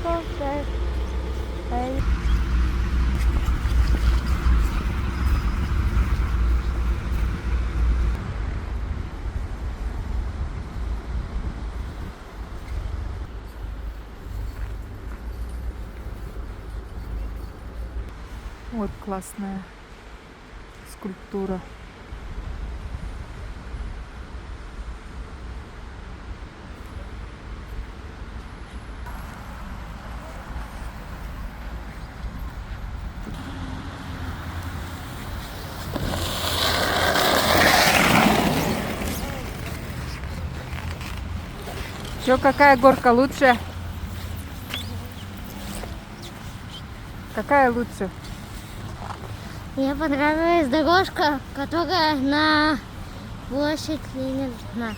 кофе. Вот классная скульптура. Чё, какая горка лучше? Какая лучше? Мне понравилась дорожка, которая на площадь Ленина.